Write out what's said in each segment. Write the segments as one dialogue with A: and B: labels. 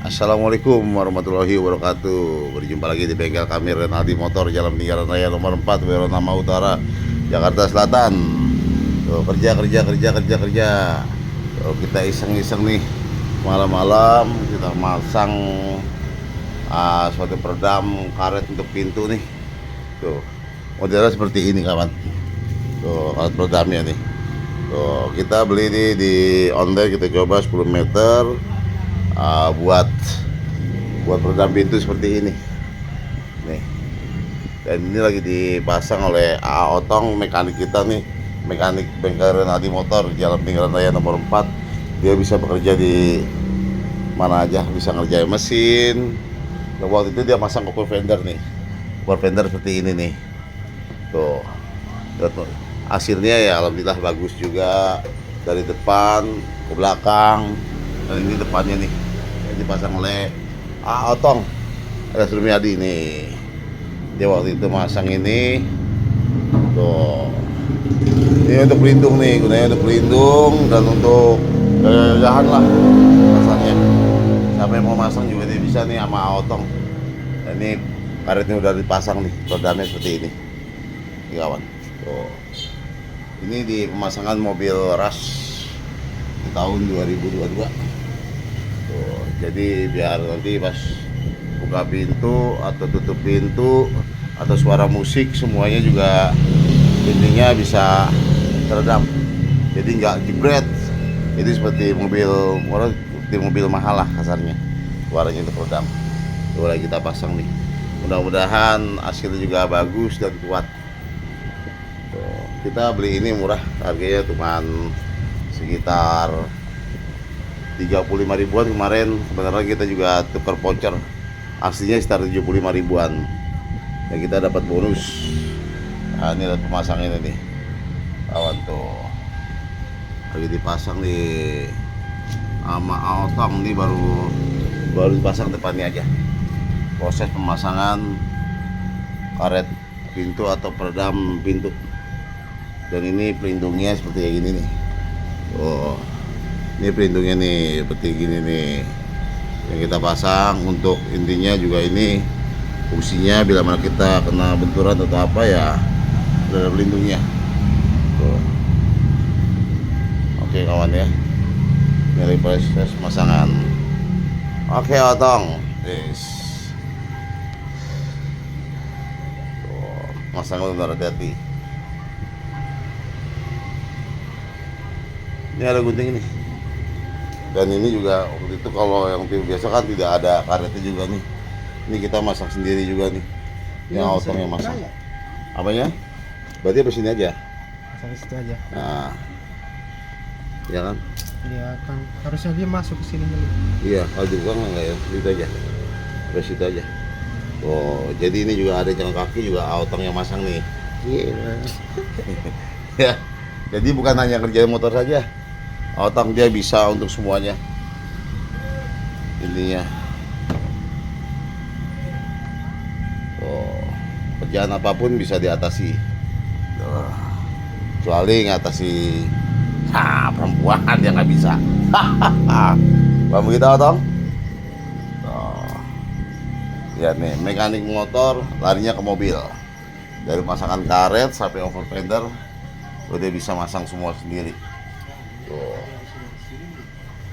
A: Assalamualaikum warahmatullahi wabarakatuh. Berjumpa lagi di bengkel kami Renaldi Motor, Jalan Peninggalan Raya nomor 4, Wironama Utara, Jakarta Selatan. Tuh, kerja. Tuh, kita iseng-iseng nih malam-malam kita masang suatu peredam karet untuk pintu nih. Tuh, modelnya seperti ini kawan. Tuh, karet peredamnya nih. Tuh, kita beli ini di online, kita coba 10 meter. Buat peredam pintu seperti ini nih, dan ini lagi dipasang oleh Otong, mekanik kita nih, mekanik bengkel Renaldi Motor, Jalan Peninggalan Raya nomor 4. Dia bisa bekerja di mana aja, bisa ngerjain mesin. Nah, waktu itu dia pasang cooler fender nih, cooler fender seperti ini nih. Tuh, hasilnya ya alhamdulillah bagus juga, dari depan ke belakang. Dan ini depannya nih yang dipasang oleh Otong Surmiadi nih. Dia waktu itu masang ini. Tuh, ini untuk pelindung nih, gunanya untuk pelindung dan untuk gagahan lah pasangnya. Siapa yang mau masang juga dia bisa nih sama Otong. Dan ini karetnya udah dipasang nih, rodanya seperti ini kawan. Tuh, ini di pemasangan mobil Rush di tahun 2022. Tuh, jadi biar nanti pas buka pintu atau tutup pintu atau suara musik semuanya juga intinya bisa teredam, jadi nggak jebret. Jadi seperti mobil mahal lah kasarnya, suaranya itu teredam. Tuh, lagi kita pasang nih, mudah-mudahan hasilnya juga bagus dan kuat. Tuh, kita beli ini murah, harganya cuman sekitar 35 ribuan kemarin. Sebenarnya kita juga tukar voucher, aslinya sekitar 75 ribuan, dan kita dapat bonus. Nah, ini ada pemasang ini nih kawan. Tuh, lagi dipasang nih sama Otong nih, baru dipasang depannya aja. Proses pemasangan karet pintu atau peredam pintu, dan ini pelindungnya seperti kayak gini nih. Oh, ini pelindungnya nih seperti gini nih yang kita pasang. Untuk intinya juga ini fungsinya bila mana kita kena benturan atau apa ya ada pelindungnya. Tuh. Oke kawan ya, ini proses pemasangan. Oke Otong, yes. Tuh, masang benar hati-hati. Ini ada gunting ini, dan ini juga waktu itu kalau yang tim biasa kan tidak ada karetnya juga nih. Ini kita masang sendiri juga nih, yang Otong yang masang. Apanya? Berarti apa sini aja?
B: Masang ke situ aja.
A: Nah, ya kan?
B: Dia kan harusnya dia masuk ke sini dulu.
A: Iya, kalau di belakang enggak ya, itu aja. Terus itu aja. Oh, jadi ini juga ada jalan kaki juga Otong yang masang nih. Iya. Ya, jadi bukan hanya kerja motor saja, Otong dia bisa untuk semuanya intinya. Oh, kerjaan apapun bisa diatasi. Tuh, kecuali ngatasi perempuan yang nggak bisa. Paham begitu Otong? Tuh, lihat nih, mekanik motor larinya ke mobil, dari pasangan karet sampai over fender udah bisa masang semua sendiri. Tuh,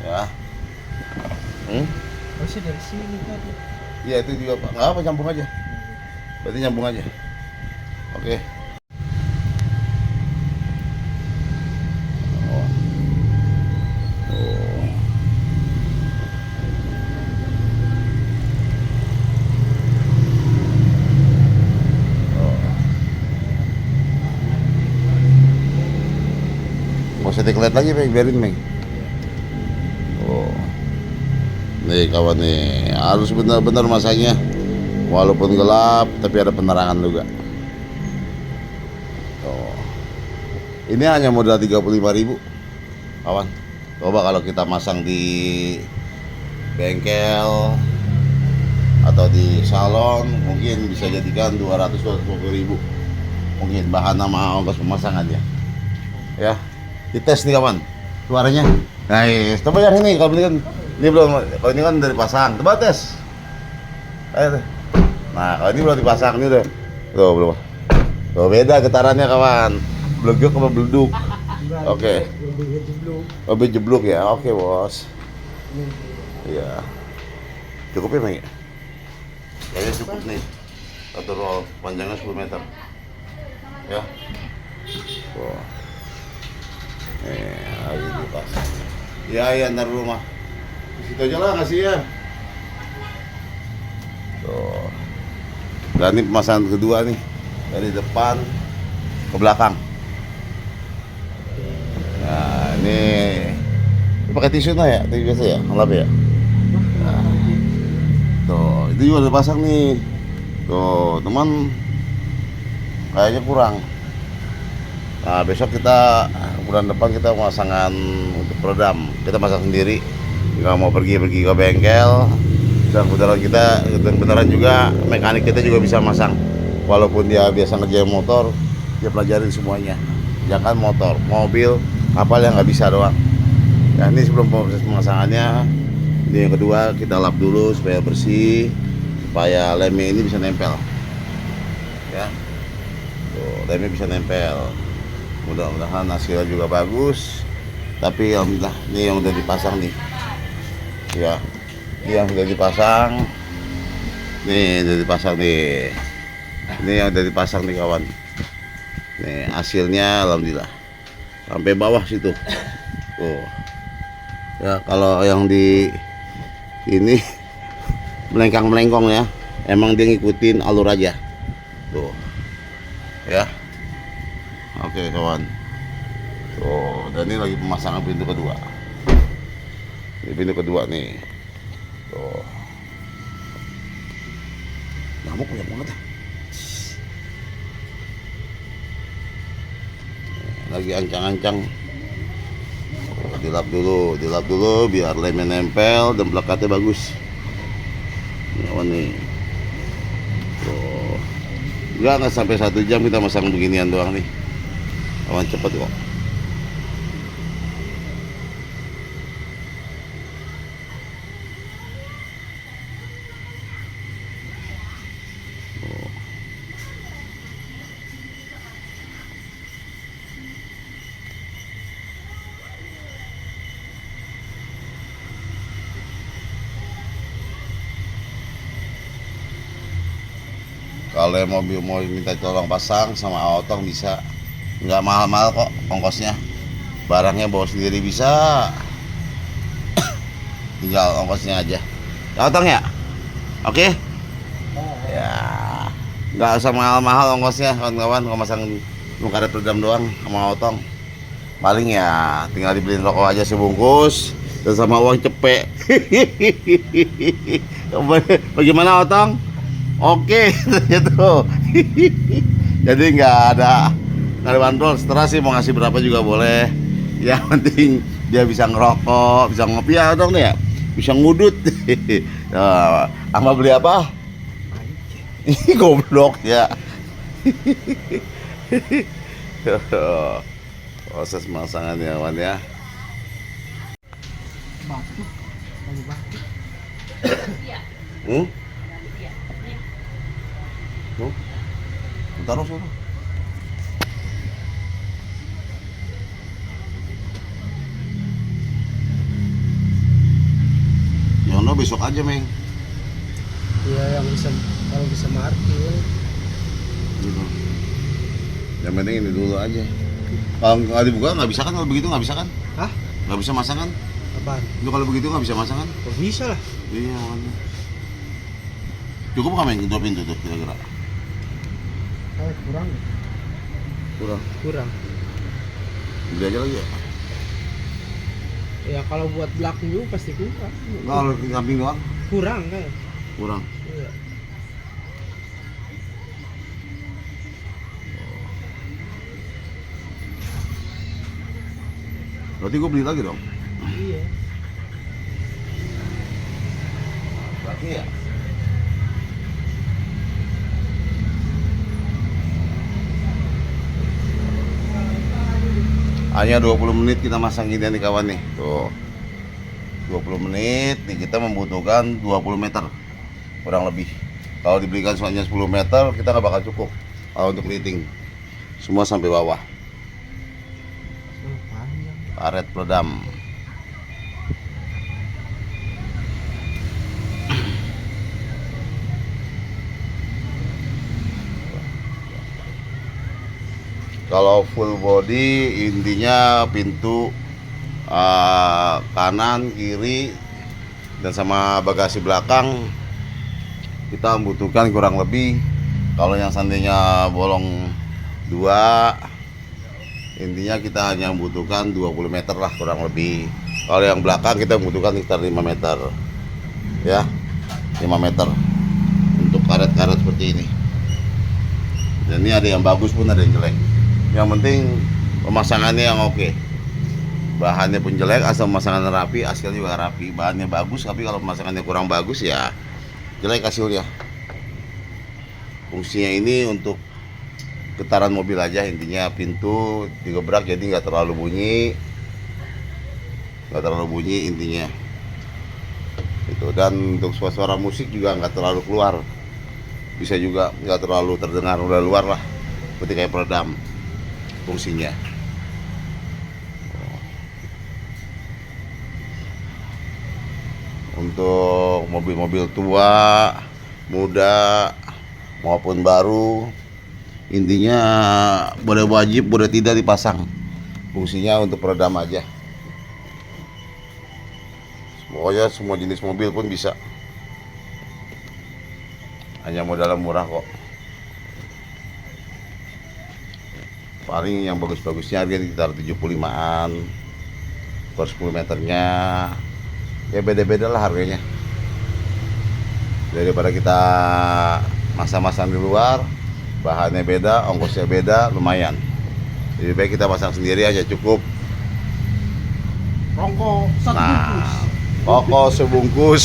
A: ya.
B: Harusnya dari sini kan.
A: Iya, itu juga Pak. Nggak apa, nyambung aja. Berarti nyambung aja. Oke. Oh. Oh. Mau setting light lagi, Meng, biarin, Meng. Oh. Nih kawan nih, harus benar-benar masangnya. Walaupun gelap, tapi ada penerangan juga. Oh. Ini hanya modal 35.000 kawan. Coba kalau kita masang di bengkel atau di salon, mungkin bisa jadikan 200-250 ribu. Mungkin bahan sama ongkos pemasangannya. Ya, dites nih kawan, suaranya. Nice, coba yang ini kalau ini kan Ini belum, kalau ini kan udah dipasang. Coba tes. Ayo. Nah, kalau ini belum dipasang, ini udah. Tuh, belum. Tuh, beda getarannya kawan. Blegek sama bleduk. Oke. Lebih jeblok ya. Oke, Bos. Iya. Cukup ya, Bang? Kayaknya cukup nih. Satu roll panjangnya 10 meter. Ya. Wah. Lagi dipasang. Ya, ya, ntar rumah. Di situ aja lah kasih ya. Tuh. Dan ini pemasangan kedua nih. Dari depan ke belakang. Nah, ini pakai tisu nah ya, tisu biasa ya, ngelap ya. Nah, tuh, itu juga udah pasang nih. Tuh, teman, kayaknya kurang. Nah, besok kita bulan depan kita pemasangan untuk peredam. Kita pasang sendiri. Nggak mau pergi ke bengkel. Dan beneran juga mekanik kita juga bisa masang. Walaupun dia biasa ngerjain motor, dia pelajarin semuanya. Jangan motor, mobil, kapal yang nggak bisa doang. Ya, ini sebelum proses pemasangannya, ini yang kedua kita lap dulu supaya bersih, supaya lemnya ini bisa nempel. Ya, tuh, lemnya bisa nempel. Mudah-mudahan hasilnya juga bagus. Tapi alhamdulillah ini yang udah dipasang nih. Ya, ini yang sudah dipasang. Nih, udah dipasang nih. Ini yang udah dipasang nih kawan. Nih hasilnya alhamdulillah sampai bawah situ. Tuh. Ya kalau yang di ini melengkang-melengkong ya, emang dia ngikutin alur aja. Tuh. Ya. Oke kawan. Tuh, dan ini lagi pemasangan pintu kedua. Ini pintu kedua nih. Tuh. Nyamuk banyak banget ya. Lagi ancang-ancang. Dilap dulu biar lemnya nempel dan plakatnya bagus. Ini nih. Tuh. Enggak sampai 1 jam kita masang beginian doang nih. Awan cepet kok. Kalau yang mau minta tolong pasang sama Otong bisa, nggak mahal-mahal kok ongkosnya, barangnya bawa sendiri bisa, tinggal ongkosnya aja. Ya Otong ya, oke? Ya, nggak usah mahal-mahal ongkosnya kawan-kawan. Kalau masang karet peredam doang sama Otong, paling ya tinggal dibeliin rokok aja sebungkus dan sama uang cepek. Bagaimana Otong? Oke, gitu. Jadi nggak ada bandrol. Setelah sih mau ngasih berapa juga boleh. Yang penting dia bisa ngerokok, bisa ngopi ya dong ya, bisa ngudut. Sama beli apa? Ini goblok ya. Proses pemasangan ya kawan ya.
B: Batu. Lagi batu.
A: Tuh, taruh sana. Yono besok aja, Meng.
B: Iya, yang bisa kalau bisa markir.
A: Gitu. Yang penting ini dulu aja. Kalau nggak dibuka nggak bisa kan? Kalau begitu nggak bisa kan?
B: Hah?
A: Nggak bisa masang kan?
B: Apaan?
A: Itu kalau begitu nggak bisa masang kan?
B: Kok bisa lah?
A: Iya, kan. Cukup nggak, Meng? 2 pintu tuh kira-kira.
B: Kurang. Kurang.
A: Beli aja lagi ya?
B: Ya kalau buat belakang juga pasti kurang.
A: Kalau di samping doang?
B: Kurang kan?
A: Kurang.
B: Iya.
A: Berarti gue beli lagi dong?
B: Iya.
A: Berarti ya? Hanya 20 menit kita masang ginian nih kawan nih. Tuh. 20 menit nih kita membutuhkan 20 meter kurang lebih. Kalau diberikan hanya 10 meter kita nggak bakal cukup kalau untuk keriting semua sampai bawah. Karet peredam. Kalau full body intinya pintu kanan, kiri, dan sama bagasi belakang kita membutuhkan kurang lebih, kalau yang seandainya bolong 2, intinya kita hanya membutuhkan 20 meter lah kurang lebih. Kalau yang belakang kita membutuhkan sekitar 5 meter ya, 5 meter untuk karet-karet seperti ini. Dan ini ada yang bagus pun ada yang jelek, yang penting pemasangannya yang oke. Bahannya pun jelek, asal pemasangan rapi, hasil juga rapi. Bahannya bagus, tapi kalau pemasangannya kurang bagus ya jelek hasilnya. Fungsinya ini untuk getaran mobil aja, intinya pintu digebrak jadi nggak terlalu bunyi, intinya itu. Dan untuk suara musik juga nggak terlalu keluar, bisa juga nggak terlalu terdengar udah luar lah, seperti kayak peredam fungsinya. Untuk mobil-mobil tua, muda maupun baru, intinya boleh wajib boleh tidak dipasang. Fungsinya untuk peredam aja. Pokoknya semua jenis mobil pun bisa. Hanya modalnya murah kok. Paling yang bagus-bagusnya harga sekitar 75-an per 10 meternya. Ya beda-beda lah harganya. Daripada kita masang-masang di luar, bahannya beda, ongkosnya beda, lumayan. Lebih baik kita pasang sendiri aja cukup.
B: Rokok satu bungkus.
A: Rokok sebungkus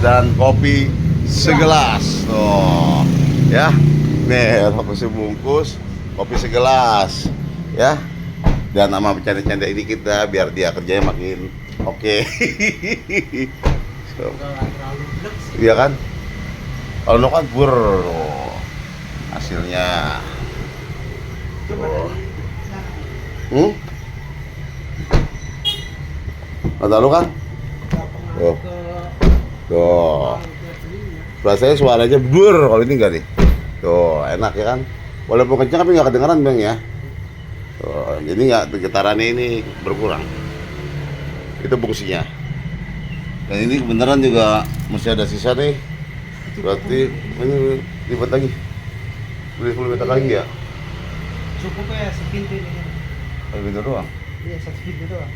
A: dan kopi segelas. Oh, ya. Nih, rokok sebungkus, kopi segelas, ya. Dan sama bercanda-canda ini kita biar dia kerjanya makin oke. So, iya kan? Kalau lo kan bur hasilnya. Kata lu kan? Tuh. Rasanya suaranya bur, kalau ini enggak nih. Tuh, enak ya kan? Walaupun kencang tapi nggak kedengeran Bang ya. Tuh, jadi nggak getarannya ini berkurang. Itu fungsinya. Dan ini kebenaran juga masih ada sisa nih. Berarti ini ribet lagi. Beli 10 meter lagi ya?
B: Cukup ya sepintu ini.
A: Pintu doang?
B: Iya, satu pintu doang.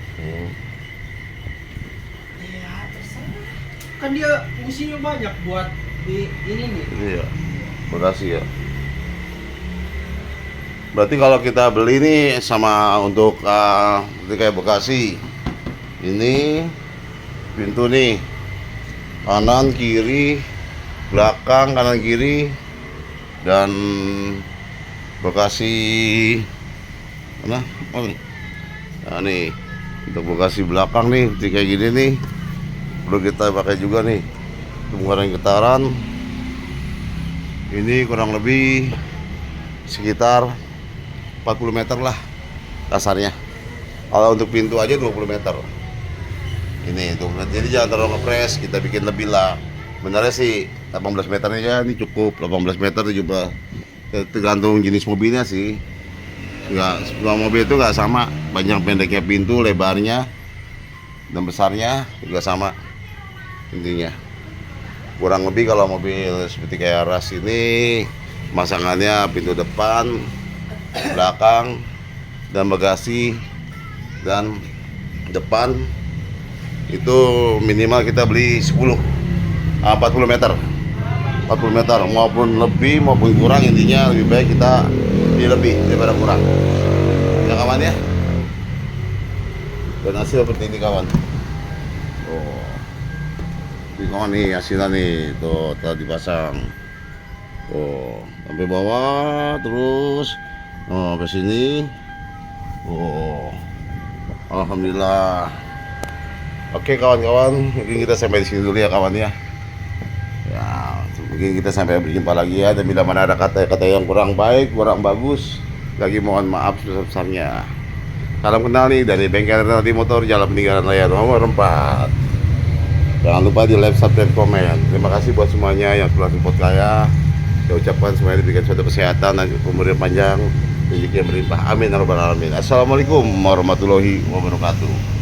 B: Iya, terserah. Kan dia fungsinya banyak buat di ini nih.
A: Iya, bagasi ya. Berarti kalau kita beli nih sama untuk seperti kayak Bekasi, ini pintu nih kanan kiri, belakang kanan kiri, dan Bekasi mana? Oh nih. Nah nih untuk Bekasi belakang nih seperti kayak gini nih, perlu kita pakai juga nih untuk mengurangi getaran. Ini kurang lebih sekitar 40 meter lah kasarnya. Kalau untuk pintu aja 20 meter. Ini tuh, jadi jangan terlalu ngepres, kita bikin lebih lah. Benernya sih 18 meternya aja ini cukup, 18 meter 17. Tergantung jenis mobilnya sih. Enggak, semua mobil itu nggak sama. Banyak pendeknya pintu, lebarnya dan besarnya juga sama. Intinya kurang lebih kalau mobil seperti kayak ras ini, masangannya pintu depan, belakang, dan bagasi dan depan itu minimal kita beli 40 meter 40 meter maupun lebih maupun kurang, intinya lebih baik kita beli lebih daripada kurang ya kawan ya. Dan hasil seperti ini kawan. Oh, ini kawan nih hasilnya nih, tuh telah dipasang. Oh, sampai bawah terus ke sini. Oh, alhamdulillah. Oke kawan-kawan, mungkin kita sampai di sini dulu ya kawan ya. Ya, mungkin kita sampai berjumpa lagi ya. Dan bila mana ada kata-kata yang kurang baik, kurang bagus, lagi mohon maaf sebesar-besarnya. Salam kenal nih dari Bengkel Renaldi Motor, Jalan Peninggalan Raya nomor 4. Jangan lupa di like, subscribe, komen. Terima kasih buat semuanya yang telah support saya. Saya ucapkan semuanya diberikan suatu kesehatan dan umur yang panjang, rezeki yang berlimpah. Amin ya rabbal alamin. Assalamualaikum warahmatullahi wabarakatuh.